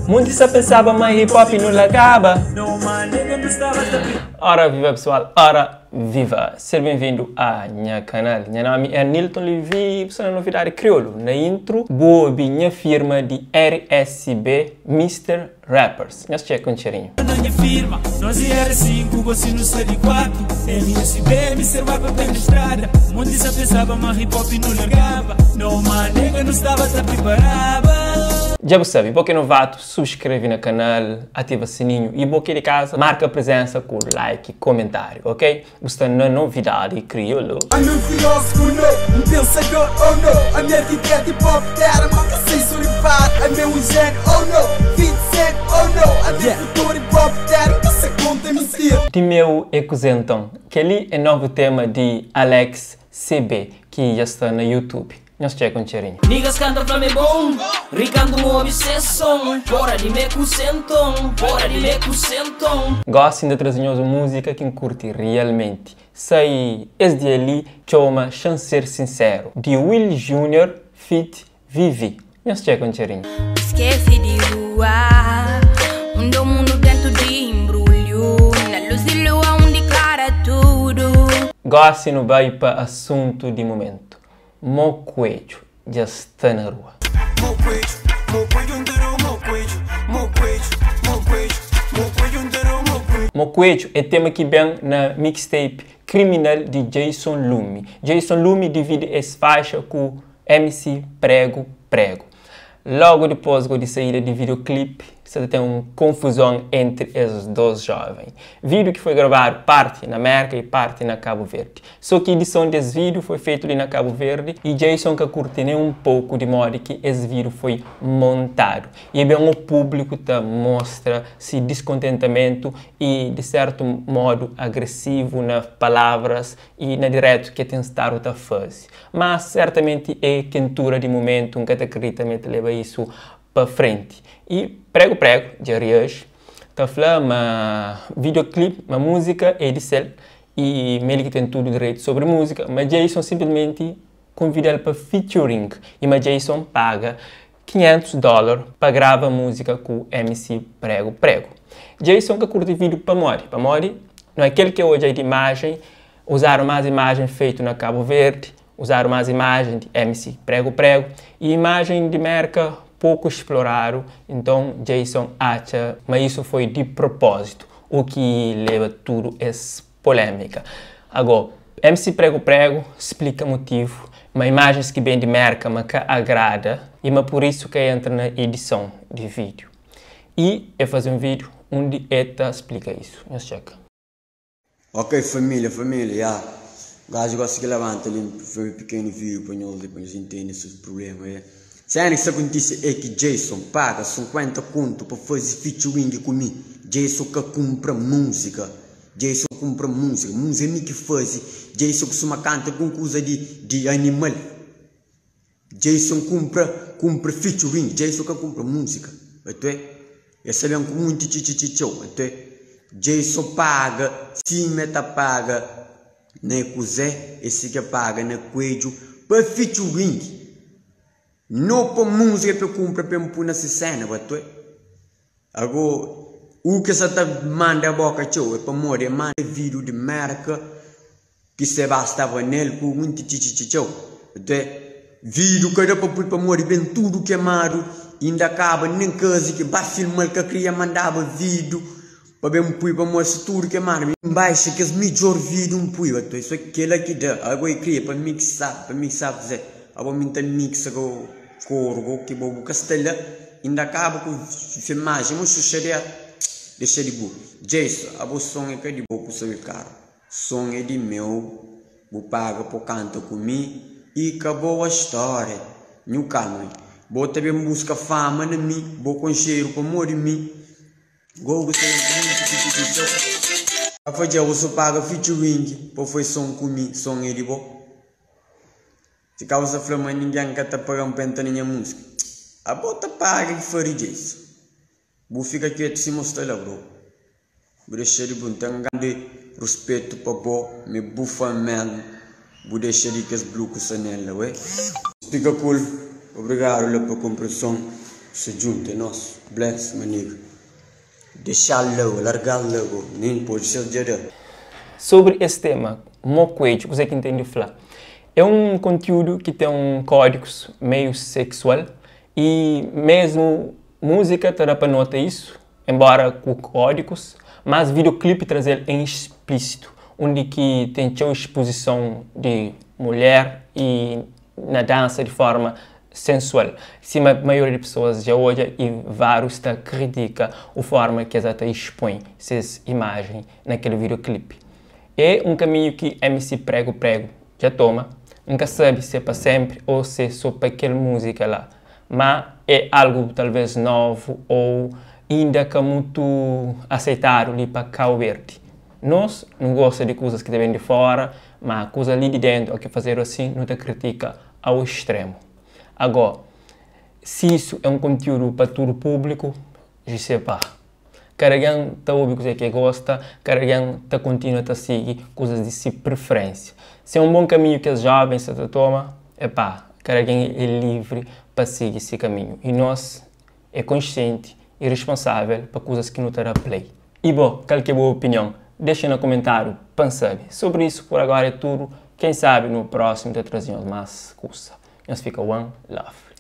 Muitos só pensavam mais hip hop não acaba. Ora viva pessoal, ora viva! Seja bem-vindo a minha canal. Meu nome é Nilton Levi, você é novidade crioulo. Na intro, vou minha firma de RSB Mr. Rappers. Nós check um cheirinho. Minha firma, nós IR5, você não sai de 4. RSB, Mr. Rapper pela estrada. Muitos só pensavam mais hip hop não largava. Não, mas nega não estava tão preparada. Já você sabe, porque novato, subscreve no canal, ativa o sininho e boque de casa, marca a presença com like e comentário, ok? Você não é novidade, crioulo. I'm um filósofo, não, um pensador, oh não. A minha vida é hip hop, terra, mas que sei surfar. I'm um gênio, oh não, 20 cent, oh não. A minha futuro hip hop, terra, que se conta mentira. De meu ecosentão, que ali é novo tema de Alex CB, que já está no YouTube. Nós check um cheirinho. Niggas cantam pra mim bom, Ricardo uma obsessão. Bora de me com centão, bora de me com centão. Gostem de trazer música que curte realmente. Sai esse ali, chama Chancer Sincero, de Will Jr. Fit Vivi. Nós check um cheirinho. Esqueci de rua, onde o mundo dentro de embrulho. Na luz de lua onde clara tudo. Gostem no vai para assunto de momento. Mocoelho já está na rua. Mocoelho é tema que vem na mixtape Criminal de Jason Lume. Jason Lume divide essa faixa com MC Prego. Logo depois de saída de videoclipe, você tem uma confusão entre esses dois jovens. Vídeo que foi gravado parte na América e parte na Cabo Verde. Só que a edição desse vídeo foi feita ali na Cabo Verde e Jason que curte nem um pouco de modo que esse vídeo foi montado. E bem o público tá mostra esse descontentamento e de certo modo agressivo nas palavras e na direto que tem estado a fazer. Mas certamente é quentura de momento, que acredita leva isso para frente. E Prego, de Arias, está falando uma videoclipe, uma música é de cel e ele que tem tudo direito sobre música, mas Jason simplesmente convida ele para featuring e mas Jason paga $500 para gravar música com o MC Prego. Jason que curte vídeo para Mori não é aquele que hoje é de imagem, usaram mais imagem feita na Cabo Verde, usaram mais imagem de MC Prego e imagem de marca pouco exploraram, então Jason acha, mas isso foi de propósito, o que leva tudo essa polêmica. Agora, MC Prego explica o motivo, mas imagens que vem de marca, mas que agrada, e mas por isso que entra na edição de vídeo. E eu fazer um vídeo onde ETA explica isso. Vamos checar. Ok, família, já. O gajo gosta que levanta ali um pequeno vídeo para nós, depois entender esses problemas. Se a que acontece é que Jason paga 50 conto para fazer featuring comigo. Jason que compra música. Música é que faz. Jason que se canta com coisa de animal. Jason compra featuring. Jason que compra música. Esse é um muito chichichichou. Jason paga, se meta paga, né, cozé, esse que paga, né, coelho, para featuring. Não para música para comprar para me pôr nessa cena, agora, o que você manda a boca é para morrer, manda vídeo de marca que você bastava nele com muito chichichichou. Vídeo que dá para morrer bem tudo queimado, ainda acaba nem casa que vai filmar que queria mandava vídeo para bem pôr para mostrar tudo queimado, embaixo que é o melhor vídeo um pôr, isso é aquele aqui dá, agora eu queria para mixar fazer, agora me mixa com corgo que bobo castela ainda acaba com filmagem mas sucedia deixa de boa Jason a voz som é que de bobo seu carro som é de meu vou paga por canto comigo e acabou a história no calma vou também busca fama na mim vou com cheiro para morrer mim go você a fazer você paga featuring para foi som comigo som é de bobo. Se causa flama ninguém que está pagando penta na minha música. A bota paga que for isso. Vou ficar quieto se mostrar lá, bro. Vou deixar de bom, tenho grande respeito para bo, me bufa mesmo. Vou deixar de que as blue com sanela, ué. Fica cool. Obrigado por a compreensão. se junta nós, bless, maniga. Deixar logo, largar logo, nem pode ser de. Sobre esse tema, moquete, você que entende falar, é um conteúdo que tem códigos meio sexual e mesmo música terá para notar isso, embora com códigos, mas videoclipe traz ele em explícito, onde que tem a exposição de mulher e na dança de forma sensual. Sim, a maioria das pessoas já olha e vários critica a forma que ela expõe essas imagens naquele videoclipe. É um caminho que MC Prego já toma, nunca sabe se é para sempre ou se é só para aquela música lá, mas é algo talvez novo ou ainda que muito aceitado ali para Cabo Verde. Nós não gostamos de coisas que vêm de fora, mas coisas ali de dentro, o que fazer assim, não te critica ao extremo. Agora, se isso é um conteúdo para todo o público, je sais pas. Cada alguém está ouvindo coisa que gosta, cada alguém está continua a seguir coisas de sua preferência. Se é um bom caminho que os jovens se tomam, cada alguém é livre para seguir esse caminho. E nós é consciente e responsável para coisas que não terá play. E bom, qualquer boa opinião, deixa no comentário, pensar sobre isso. Por agora é tudo. Quem sabe no próximo te trazemos mais coisa. Nós fica one love.